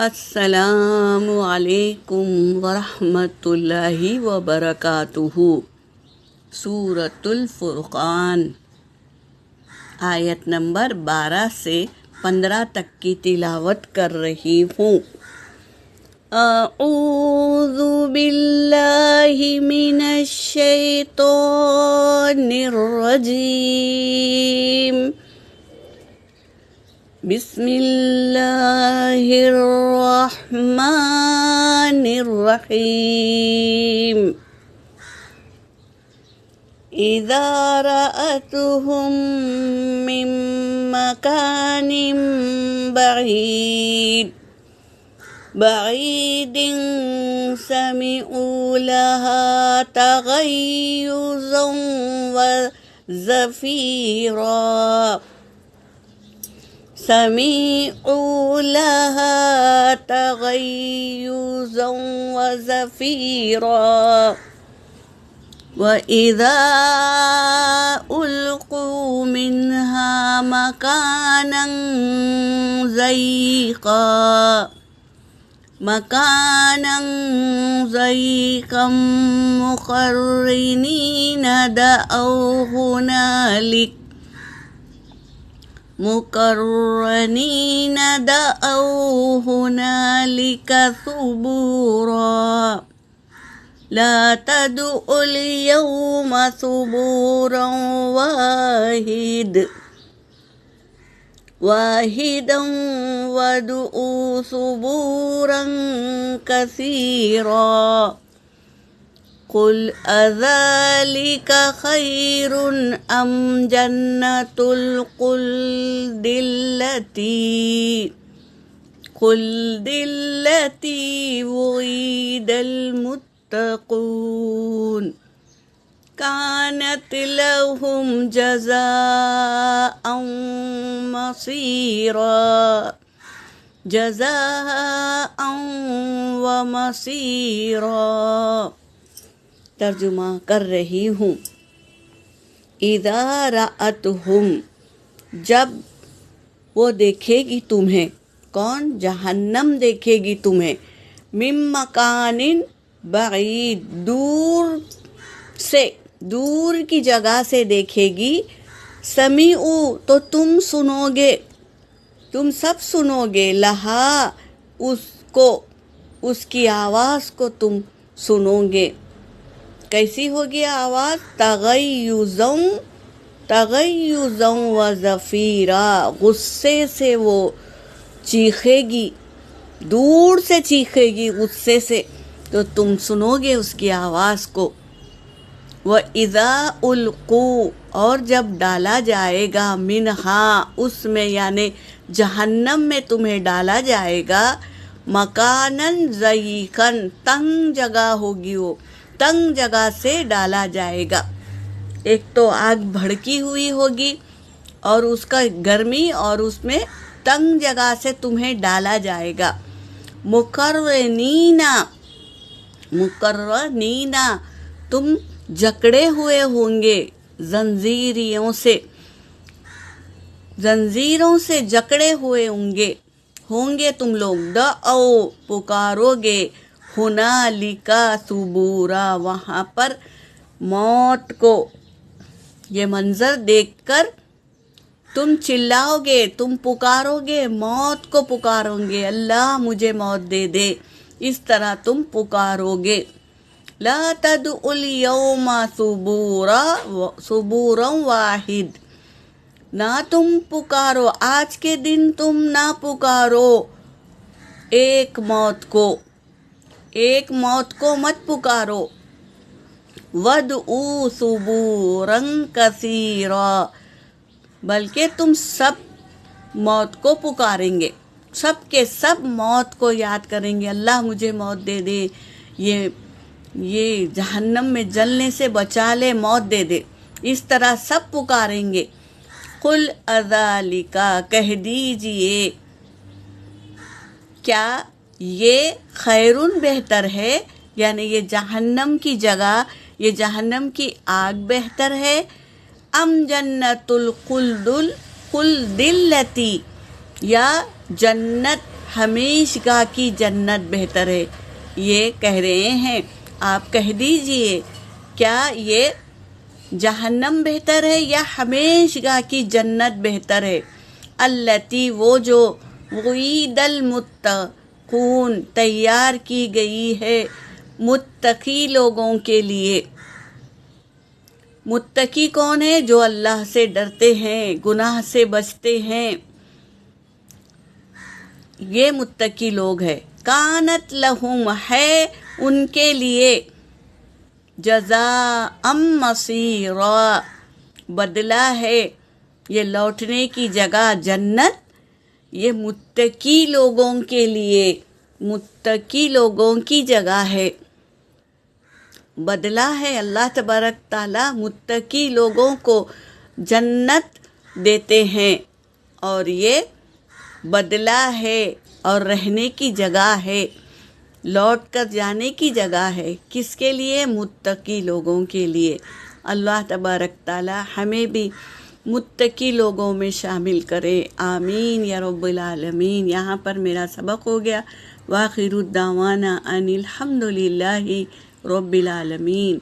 السلام علیکم ورحمۃ اللہ وبرکاتہ۔ سورۃ الفرقان آیت نمبر 12 سے 15 تک کی تلاوت کر رہی ہوں۔ اعوذ باللہ من الشیطان الرجیم، بسم اللہ الرحمن الرحیم۔ اذا رأتهم من مکان بعید سمعوا لها تغیظا وزفیرا سمعوا لها تغیظا وزفیرا وَإِذَا أُلْقُوا مِنْهَا مَكَانًا ضَيِّقًا مُقَرَّنِينَ دَعَوْا هُنَالِكَ ثُبُورًا لا تدعوا اليوم ثبورا واحدا وادعوا ثبورا كثيرا قل أذلك خير أم جنة الخلد التي وعد المتقون كانت لهم جزاء ومصيرا۔ ترجمہ کر رہی ہوں۔ اذا رأتهم، جب وہ دیکھے گی تمہیں، کون؟ جہنم دیکھے گی تمہیں، من مکان بعید، دور کی جگہ سے دیکھے گی، سمیعو تو تم سنو گے، تم سب سنو گے، لہا اس کی آواز کو تم سنو گے۔ کیسی ہوگی آواز؟ تغیظا وزفیرا، غصے سے وہ چیخے گی، دور سے چیخے گی غصے سے، تو تم سنو گے اس کی آواز کو۔ وَإِذَا أُلْقُوا، اور جب ڈالا جائے گا، منہا، اس میں یعنی جہنم میں تمہیں ڈالا جائے گا، مکاناً ضیقاً، تنگ جگہ ہوگی، وہ تنگ جگہ سے ڈالا جائے گا۔ ایک تو آگ بھڑکی ہوئی ہوگی اور اس کا گرمی، اور اس میں تنگ جگہ سے تمہیں ڈالا جائے گا۔ مقرنینا، تم جکڑے ہوئے ہوں گے، زنجیروں سے جکڑے ہوئے ہوں گے تم لوگ۔ دعو، پکارو گے، ہنالک ثبورا، وہاں پر موت کو۔ یہ منظر دیکھ کر تم چلاؤ گے، تم پکارو گے، موت کو پکارو گے، اللہ مجھے موت دے دے، اس طرح تم پکارو گے۔ لا تدعوا اليوم ثبورا واحد، نہ تم پکارو، آج کے دن تم نہ پکارو ایک موت کو مت پکارو۔ وَادْعُوا ثُبُورًا كَثِيرًا، بلکہ تم سب موت کو پکاریں گے، سب کے سب موت کو یاد کریں گے، اللہ مجھے موت دے دے، یہ جہنم میں جلنے سے بچا لے، موت دے دے، اس طرح سب پکاریں گے۔ قل اذالک، کہہ دیجئے، کیا یہ خیرun بہتر ہے، یعنی یہ جہنم کی جگہ، یہ جہنم کی آگ بہتر ہے، ام جنت الخلد التی، یا جنت ہمیشہ کی جنت بہتر ہے. یہ کہہ رہے ہیں آپ کہہ دیجئے کیا یہ جہنم بہتر ہے یا ہمیشہ کی جنت بہتر ہے؟ التی وہ جو وعید المتقون تیار کی گئی ہے متقی لوگوں کے لیے. متقی کون ہے؟ جو اللہ سے ڈرتے ہیں، گناہ سے بچتے ہیں، یہ متقی لوگ ہیں. کانت لہم ہے ان کے لیے، جزاء مصیرا بدلہ ہے، یہ لوٹنے کی جگہ جنت، یہ متقی لوگوں کے لیے، متقی لوگوں کی جگہ ہے، بدلہ ہے. اللہ تبارک تعالیٰ متقی لوگوں کو جنت دیتے ہیں اور یہ بدلہ ہے اور رہنے کی جگہ ہے، لوٹ کر جانے کی جگہ ہے. کس کے لیے؟ متقی لوگوں کے لیے. اللہ تبارک تعالیٰ ہمیں بھی متقی لوگوں میں شامل کرے. آمین یا رب العالمین. یہاں پر میرا سبق ہو گیا. وآخر الدعوانا ان الحمد للہ رب العالمین.